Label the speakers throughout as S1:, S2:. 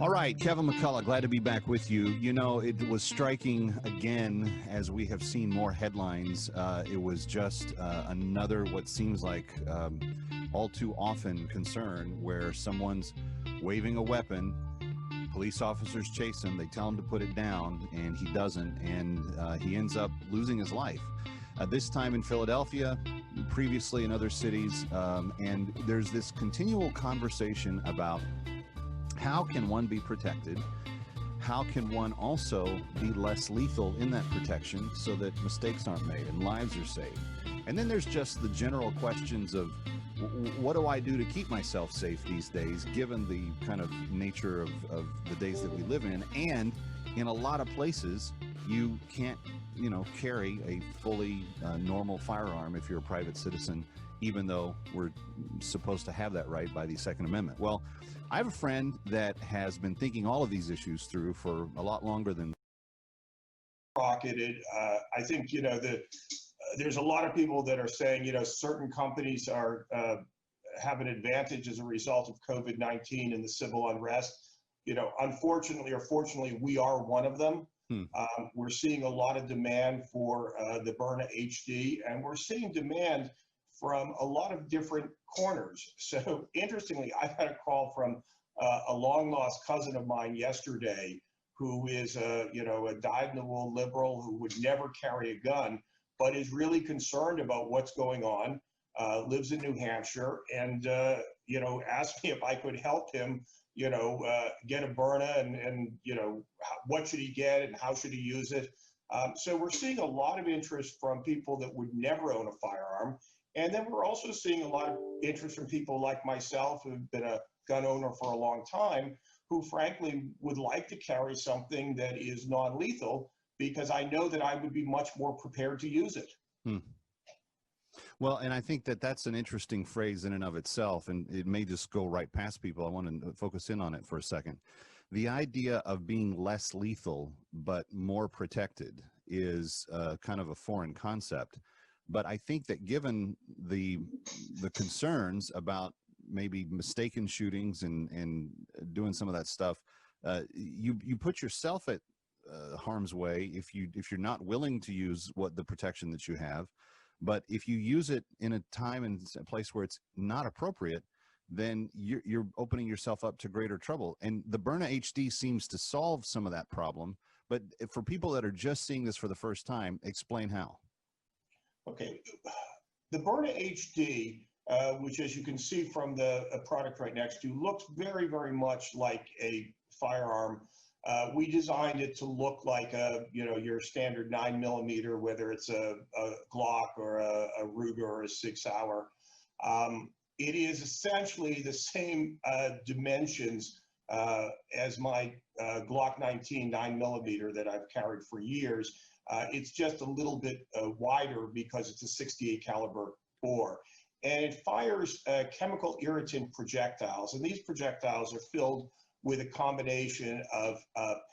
S1: All right, Kevin McCullough, glad to be back with you. You know, it was striking again as we have seen more headlines. It was just another, what seems like all too often, concern where someone's waving a weapon. Police officers chase him. They tell him to put it down, and he doesn't, and he ends up losing his life. This time in Philadelphia, previously in other cities, and there's this continual conversation about how can one be protected? How can one also be less lethal in that protection so that mistakes aren't made and lives are saved? And then there's just the general questions of what do I do to keep myself safe these days, given the kind of nature of the days that we live in. And in a lot of places, you can't, carry a fully normal firearm if you're a private citizen, even though we're supposed to have that right by the Second Amendment. Well, I have a friend that has been thinking all of these issues through for a lot longer than
S2: rocketed. I think, there's a lot of people that are saying, certain companies are have an advantage as a result of COVID-19 and the civil unrest. Unfortunately or fortunately, we are one of them. We're seeing a lot of demand for the Byrna HD, and we're seeing demand from a lot of different corners. So interestingly, I had a call from a long lost cousin of mine yesterday who is a dyed-in-the-wool liberal who would never carry a gun, but is really concerned about what's going on, lives in New Hampshire, and asked me if I could help him get a Byrna and what should he get and how should he use it. So we're seeing a lot of interest from people that would never own a firearm. And then we're also seeing a lot of interest from people like myself who've been a gun owner for a long time, who frankly would like to carry something that is non-lethal because I know that I would be much more prepared to use it.
S1: Well, and I think that that's an interesting phrase in and of itself, and it may just go right past people. I want to focus in on it for a second. The idea of being less lethal but more protected is kind of a foreign concept. But I think that given the concerns about maybe mistaken shootings and doing some of that stuff, you put yourself at harm's way if you're not willing to use the protection that you have. But if you use it in a time and a place where it's not appropriate, then you're opening yourself up to greater trouble. And the Byrna HD seems to solve some of that problem. But for people that are just seeing this for the first time, explain how.
S2: Okay, the Byrna HD, which as you can see from the product right next to you, looks very, very much like a firearm. We designed it to look like your standard 9mm, whether it's a Glock or a Ruger or a 6 Hour. It is essentially the same dimensions as my Glock 19 9mm that I've carried for years. It's just a little bit wider because it's a 68 caliber bore. And it fires chemical irritant projectiles. And these projectiles are filled with a combination of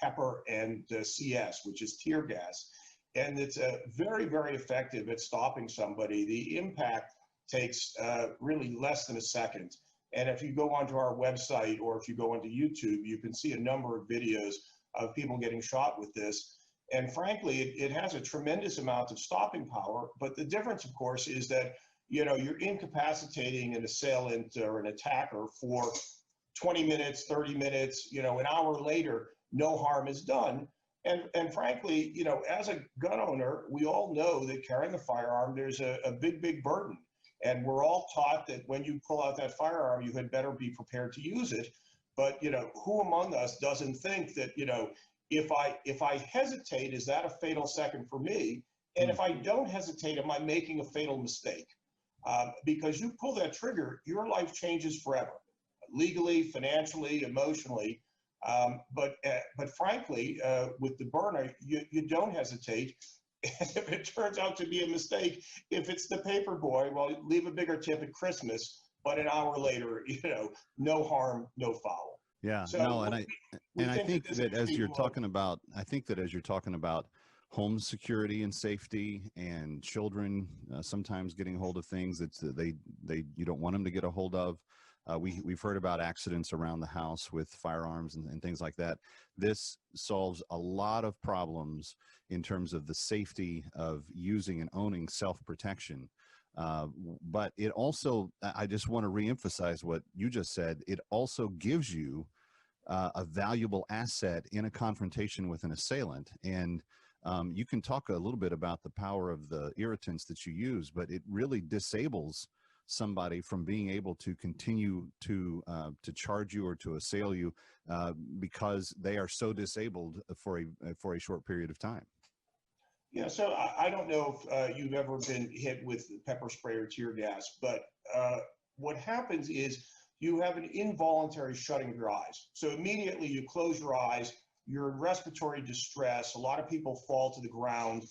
S2: pepper and CS, which is tear gas. And it's very, very effective at stopping somebody. The impact takes really less than a second. And if you go onto our website or if you go onto YouTube, you can see a number of videos of people getting shot with this. And frankly, it has a tremendous amount of stopping power. But the difference, of course, is that you're incapacitating an assailant or an attacker for 20 minutes, 30 minutes, an hour later, no harm is done. And frankly, as a gun owner, we all know that carrying a firearm, there's a big, big burden. And we're all taught that when you pull out that firearm, you had better be prepared to use it. But, who among us doesn't think that, if I hesitate, is that a fatal second for me? And if I don't hesitate, am I making a fatal mistake? Because you pull that trigger, your life changes forever, legally, financially, emotionally. But frankly, with the Byrna, you don't hesitate. And if it turns out to be a mistake, if it's the paper boy, well, leave a bigger tip at Christmas. But an hour later, no harm, no foul.
S1: Yeah,
S2: so
S1: no, and I think that as you're talking about, home security and safety, and children sometimes getting a hold of things that you don't want them to get a hold of. We've heard about accidents around the house with firearms and things like that. This solves a lot of problems in terms of the safety of using and owning self-protection. But it also, I just want to reemphasize what you just said, it also gives you a valuable asset in a confrontation with an assailant. And you can talk a little bit about the power of the irritants that you use, but it really disables somebody from being able to continue to charge you or to assail you because they are so disabled for a short period of time.
S2: Yeah, so I don't know if you've ever been hit with pepper spray or tear gas, but what happens is you have an involuntary shutting of your eyes. So immediately you close your eyes, you're in respiratory distress. A lot of people fall to the ground.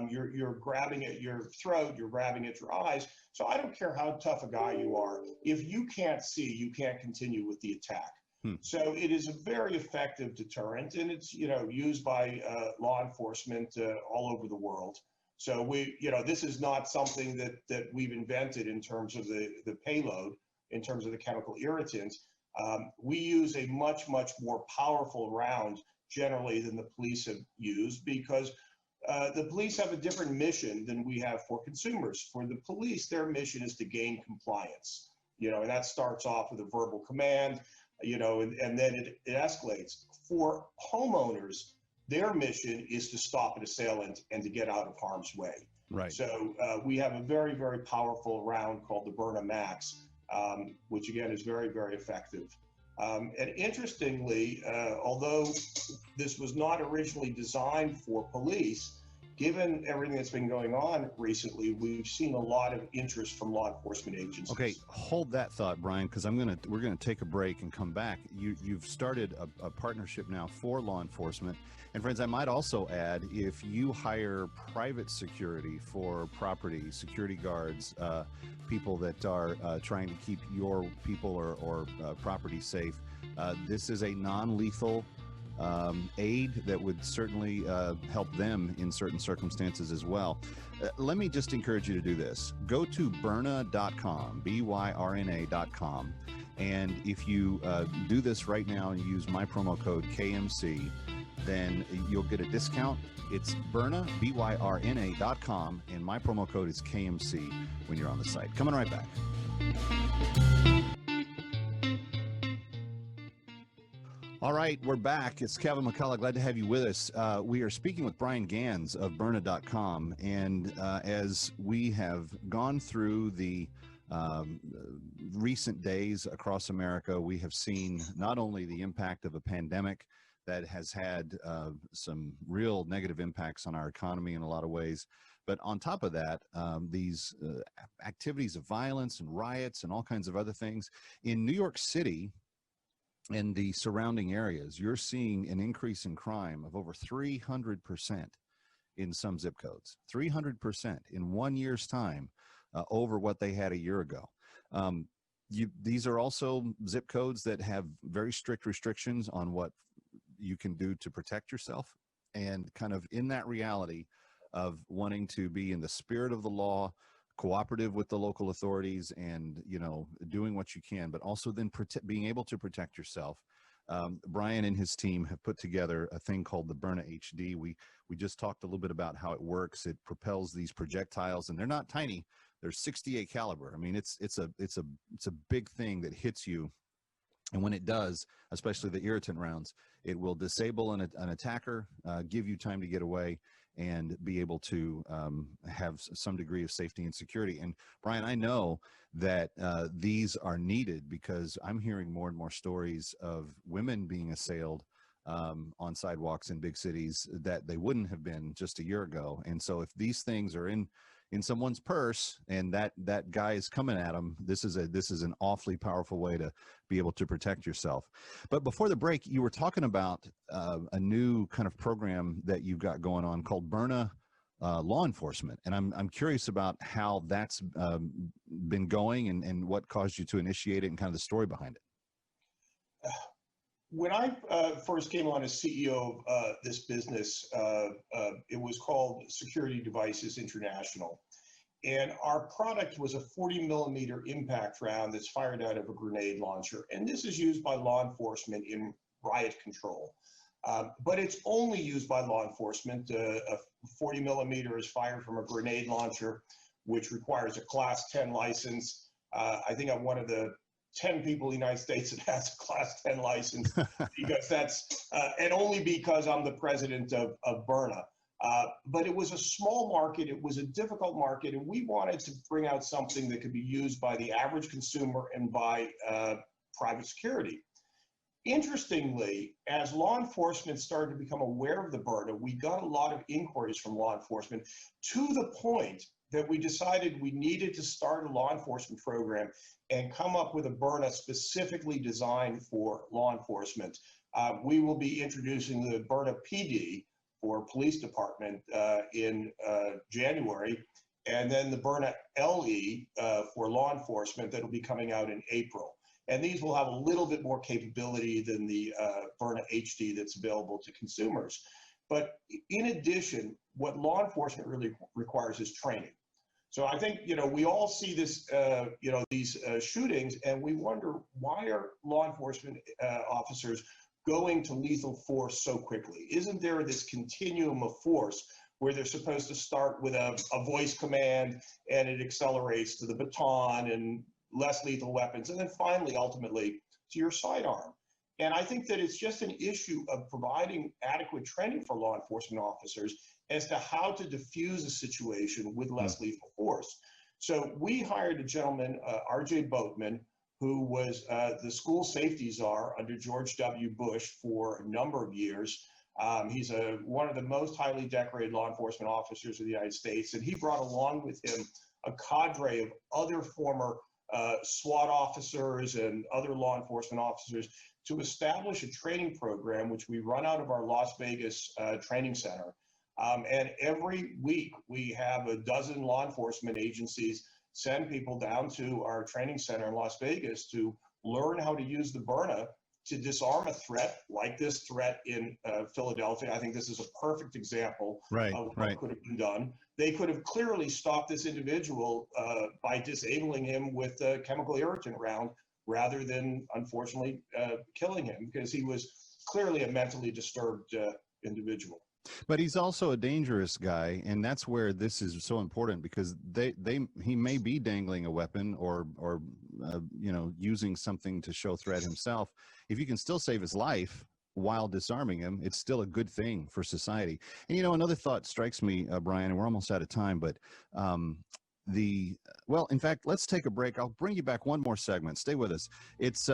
S2: You're grabbing at your throat, you're grabbing at your eyes. So I don't care how tough a guy you are. If you can't see, you can't continue with the attack. So it is a very effective deterrent, and it's used by law enforcement all over the world. So this is not something that we've invented in terms of the payload, in terms of the chemical irritants. We use a much more powerful round generally than the police have used, because the police have a different mission than we have for consumers. For the police, their mission is to gain compliance, and that starts off with a verbal command, and then it escalates. For homeowners, their mission is to stop an assailant and to get out of harm's way.
S1: Right.
S2: So we have a very powerful round called the Byrna Max, which again is very effective. And interestingly, although this was not originally designed for police, given everything that's been going on recently, we've seen a lot of interest from law enforcement agencies.
S1: Okay, hold that thought, Brian, because we're gonna take a break and come back. You've started a partnership now for law enforcement, and friends, I might also add, if you hire private security for property, security guards, people that are trying to keep your people or property safe, this is a non-lethal aid that would certainly help them in certain circumstances as well. Let me just encourage you to do this. Go to Byrna.com, Byrna.com, and if you do this right now and use my promo code KMC, then you'll get a discount. It's Byrna, Byrna.com, and my promo code is KMC when you're on the site. Coming right back. All right, we're back. It's Kevin McCullough. Glad to have you with us. We are speaking with Brian Gans of Byrna.com, and as we have gone through the recent days across America, we have seen not only the impact of a pandemic that has had some real negative impacts on our economy in a lot of ways, but on top of that, these activities of violence and riots and all kinds of other things. In New York City and the surrounding areas, you're seeing an increase in crime of over 300% in some zip codes. 300% in 1 year's time over what they had a year ago. These are also zip codes that have very strict restrictions on what you can do to protect yourself, and kind of in that reality of wanting to be in the spirit of the law, cooperative with the local authorities, and doing what you can, but also then being able to protect yourself. Brian and his team have put together a thing called the Byrna HD. We just talked a little bit about how it works. It propels these projectiles, and they're not tiny. They're 68 caliber. I mean, it's a big thing that hits you. And when it does, especially the irritant rounds, it will disable an attacker, give you time to get away, and be able to have some degree of safety and security. And Brian, I know that these are needed, because I'm hearing more and more stories of women being assailed on sidewalks in big cities that they wouldn't have been just a year ago. And so if these things are in someone's purse and that guy is coming at them, this is an awfully powerful way to be able to protect yourself. But before the break, you were talking about a new kind of program that you've got going on called Byrna Law Enforcement, and I'm curious about how that's been going and what caused you to initiate it and kind of the story behind it.
S2: When I first came on as CEO of this business, it was called Security Devices International. And our product was a 40 millimeter impact round that's fired out of a grenade launcher. And this is used by law enforcement in riot control. But it's only used by law enforcement. A 40 millimeter is fired from a grenade launcher, which requires a Class 10 license. I think I'm one of the 10 people in the United States that has a Class 10 license, because that's, and only because I'm the president of Byrna. But it was a small market, it was a difficult market, and we wanted to bring out something that could be used by the average consumer and by private security. Interestingly, as law enforcement started to become aware of the Byrna, we got a lot of inquiries from law enforcement, to the point that we decided we needed to start a law enforcement program and come up with a Byrna specifically designed for law enforcement. We will be introducing the Byrna PD for police department in January, and then the Byrna LE for law enforcement that'll be coming out in April. And these will have a little bit more capability than the Byrna HD that's available to consumers. But in addition, what law enforcement really requires is training. So I think, we all see this, these shootings, and we wonder, why are law enforcement officers going to lethal force so quickly? Isn't there this continuum of force where they're supposed to start with a voice command, and it accelerates to the baton and less lethal weapons, and then finally, ultimately, to your sidearm? And I think that it's just an issue of providing adequate training for law enforcement officers as to how to diffuse a situation with less lethal force. So we hired a gentleman, R.J. Boatman, who was the school safety czar under George W. Bush for a number of years. He's one of the most highly decorated law enforcement officers of the United States, and he brought along with him a cadre of other former SWAT officers and other law enforcement officers to establish a training program, which we run out of our Las Vegas training center. And every week we have a dozen law enforcement agencies send people down to our training center in Las Vegas to learn how to use the Byrna to disarm a threat like this threat in Philadelphia. I think this is a perfect example of what could have been done. They could have clearly stopped this individual by disabling him with a chemical irritant round, rather than, unfortunately, killing him, because he was clearly a mentally disturbed individual.
S1: But he's also a dangerous guy, and that's where this is so important, because he may be dangling a weapon or using something to show threat himself. If you can still save his life while disarming him, it's still a good thing for society. And another thought strikes me, Brian, and we're almost out of time, but in fact, let's take a break. I'll bring you back one more segment. Stay with us. It's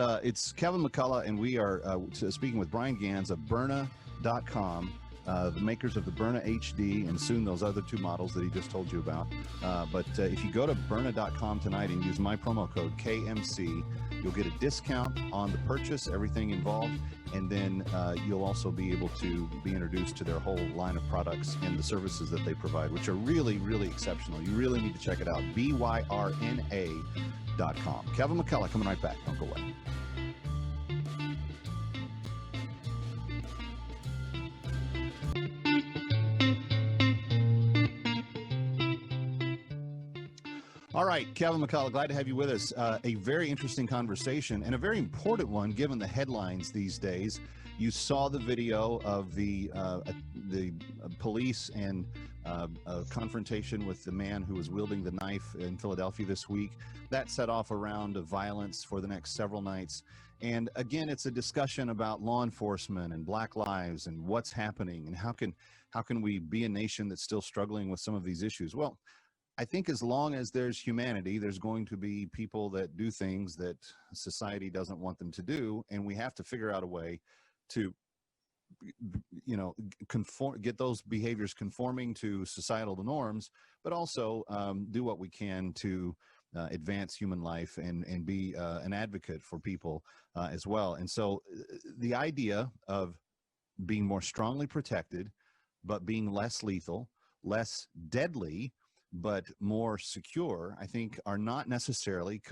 S1: Kevin McCullough, and we are speaking with Brian Gans of Byrna.com. The makers of the Byrna HD, and soon those other two models that he just told you about. But if you go to Byrna.com tonight and use my promo code KMC, you'll get a discount on the purchase, everything involved, and then you'll also be able to be introduced to their whole line of products and the services that they provide, which are really, really exceptional. You really need to check it out. BYRNA.com. Kevin McCullough coming right back. Don't go away. All right, Kevin McCullough, glad to have you with us. A very interesting conversation, and a very important one given the headlines these days. You saw the video of the police and a confrontation with the man who was wielding the knife in Philadelphia this week. That set off a round of violence for the next several nights. And again, it's a discussion about law enforcement and Black lives and what's happening and how can we be a nation that's still struggling with some of these issues. Well, I think as long as there's humanity, there's going to be people that do things that society doesn't want them to do, and we have to figure out a way to, get those behaviors conforming to societal norms, but also do what we can to advance human life and be an advocate for people as well. And so the idea of being more strongly protected, but being less lethal, less deadly, but more secure, I think are not necessarily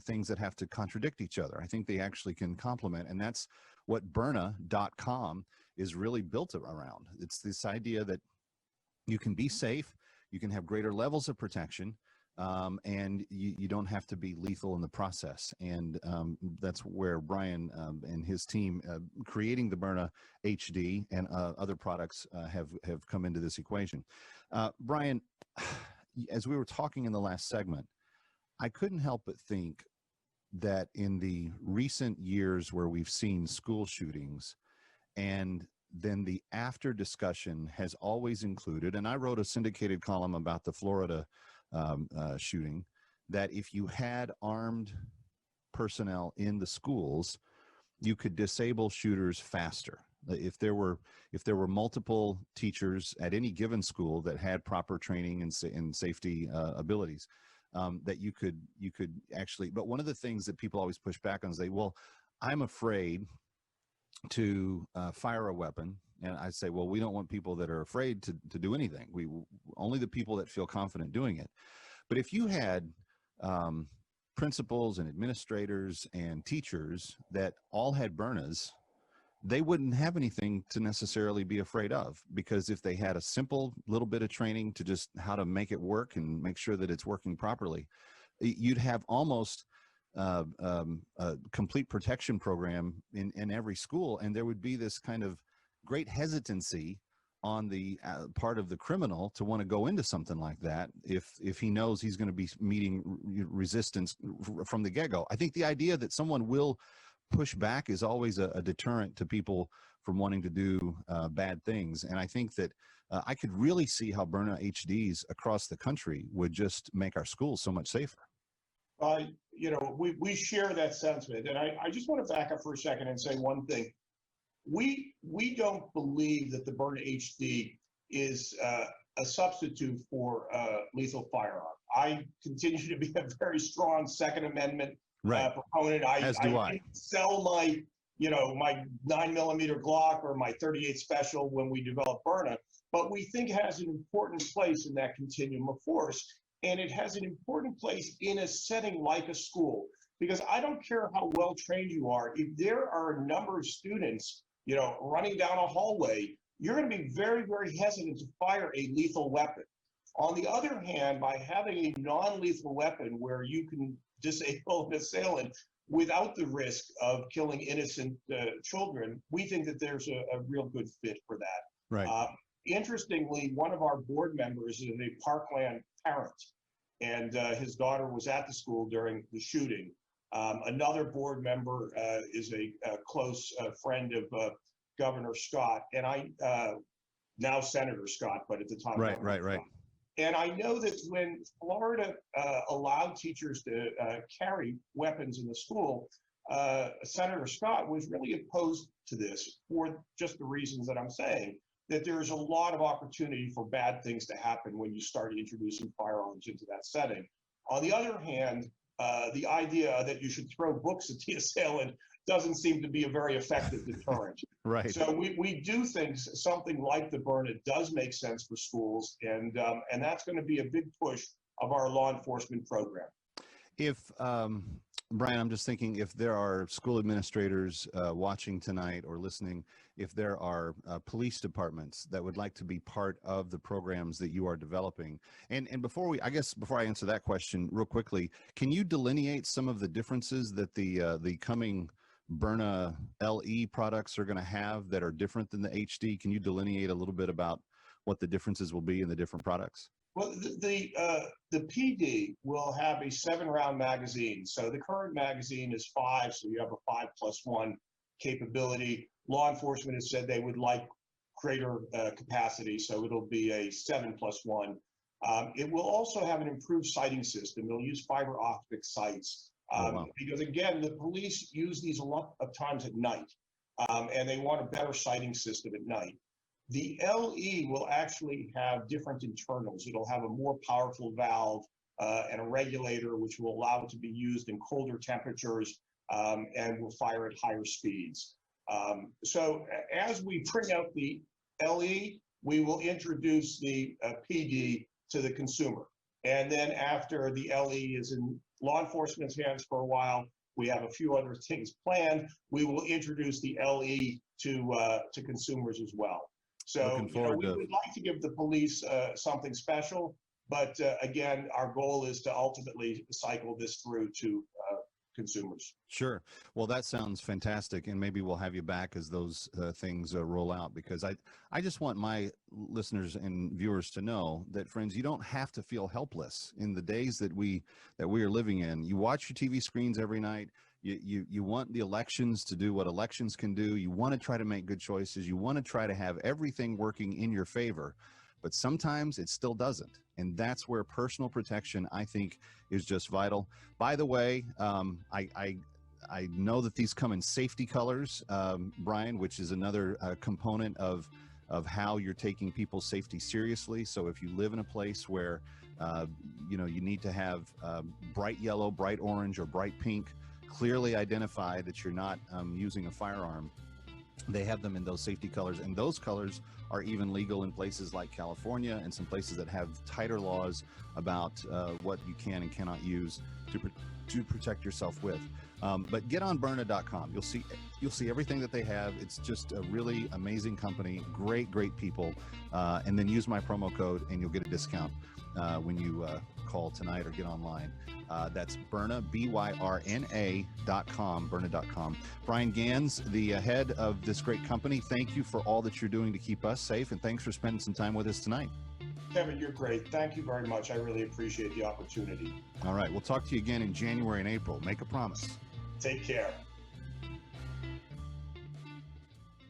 S1: things that have to contradict each other. I think they actually can complement, and that's what Byrna.com is really built around. It's this idea that you can be safe, you can have greater levels of protection, and you don't have to be lethal in the process. And that's where Brian and his team creating the Byrna HD and other products have come into this equation. Brian, as we were talking in the last segment, I couldn't help but think that in the recent years where we've seen school shootings, and then the after discussion has always included, and I wrote a syndicated column about the Florida shooting, that if you had armed personnel in the schools, you could disable shooters faster. If there were multiple teachers at any given school that had proper training and safety abilities, that you could actually. But one of the things that people always push back on is well, I'm afraid to fire a weapon. And I say, well, we don't want people that are afraid to do anything. We only the people that feel confident doing it. But if you had principals and administrators and teachers that all had Byrnas, they wouldn't have anything to necessarily be afraid of, because if they had a simple little bit of training to just how to make it work and make sure that it's working properly, you'd have almost a complete protection program in every school. And there would be this kind of great hesitancy on the part of the criminal to want to go into something like that if he knows he's going to be meeting resistance from the get-go. I think the idea that someone will push back is always a deterrent to people from wanting to do bad things. And I think that I could really see how Byrna HDs across the country would just make our schools so much safer.
S2: We share that sentiment. And I just want to back up for a second and say one thing. We don't believe that the Byrna HD is a substitute for lethal firearm. I continue to be a very strong Second Amendment proponent.
S1: As do I.
S2: Sell my 9mm Glock or my .38 Special when we develop Byrna, but we think it has an important place in that continuum of force, and it has an important place in a setting like a school, because I don't care how well trained you are. If there are a number of students, running down a hallway, you're going to be very, very hesitant to fire a lethal weapon. On the other hand, by having a non-lethal weapon where you can disable an assailant without the risk of killing innocent children, we think that there's a real good fit for that.
S1: Right.
S2: Interestingly, one of our board members is a Parkland parent, and his daughter was at the school during the shooting. Another board member is a close friend of Governor Scott, and now Senator Scott, but at the time.
S1: Right.
S2: And I know that when Florida allowed teachers to carry weapons in the school, Senator Scott was really opposed to this for just the reasons that I'm saying, that there's a lot of opportunity for bad things to happen when you start introducing firearms into that setting. On the other hand, the idea that you should throw books at the assailant doesn't seem to be a very effective deterrent.
S1: Right.
S2: So we do think something like the Byrna does make sense for schools, and that's going to be a big push of our law enforcement program.
S1: If Brian, I'm just thinking, if there are school administrators watching tonight or listening, if there are police departments that would like to be part of the programs that you are developing, and before I answer that question real quickly, can you delineate some of the differences that the coming Byrna LE products are going to have that are different than the HD? Can you delineate a little bit about what the differences will be in the different products?
S2: Well, the PD will have a 7-round magazine. So the current magazine is 5, so you have a 5+1 capability. Law enforcement has said they would like greater capacity, so it'll be a 7+1. It will also have an improved sighting system. It'll use fiber optic sights. Wow. Because again, the police use these a lot of times at night, and they want a better sighting system at night. The LE will actually have different internals. It'll have a more powerful valve and a regulator, which will allow it to be used in colder temperatures and will fire at higher speeds. So as we bring out the LE, we will introduce the PD to the consumer. And then after the LE is in law enforcement's hands for a while, we have a few other things planned. We will introduce the LE to consumers as well. So we would like to give the police something special. But again, our goal is to ultimately cycle this through to consumers.
S1: Sure. Well, that sounds fantastic, and maybe we'll have you back as those things roll out, because I just want my listeners and viewers to know that, friends, you don't have to feel helpless in the days that we are living in. You watch your TV screens every night. You want the elections to do what elections can do. You want to try to make good choices. You want to try to have everything working in your favor, but sometimes it still doesn't. And that's where personal protection, I think, is just vital. By the way, I know that these come in safety colors, Brian, which is another component of how you're taking people's safety seriously. So if you live in a place where, you need to have bright yellow, bright orange, or bright pink, clearly identify that you're not using a firearm. They have them in those safety colors, and those colors are even legal in places like California and some places that have tighter laws about what you can and cannot use to protect yourself with. But get on Byrna.com. You'll see everything that they have. It's just a really amazing company, great people. And then use my promo code and you'll get a discount when you call tonight or get online. That's Byrna, Byrna.com, Byrna.com. Brian Gans, the head of this great company, thank you for all that you're doing to keep us safe, and thanks for spending some time with us tonight.
S2: Kevin, you're great. Thank you very much. I really appreciate the opportunity.
S1: All right. We'll talk to you again in January and April. Make a promise.
S2: Take care.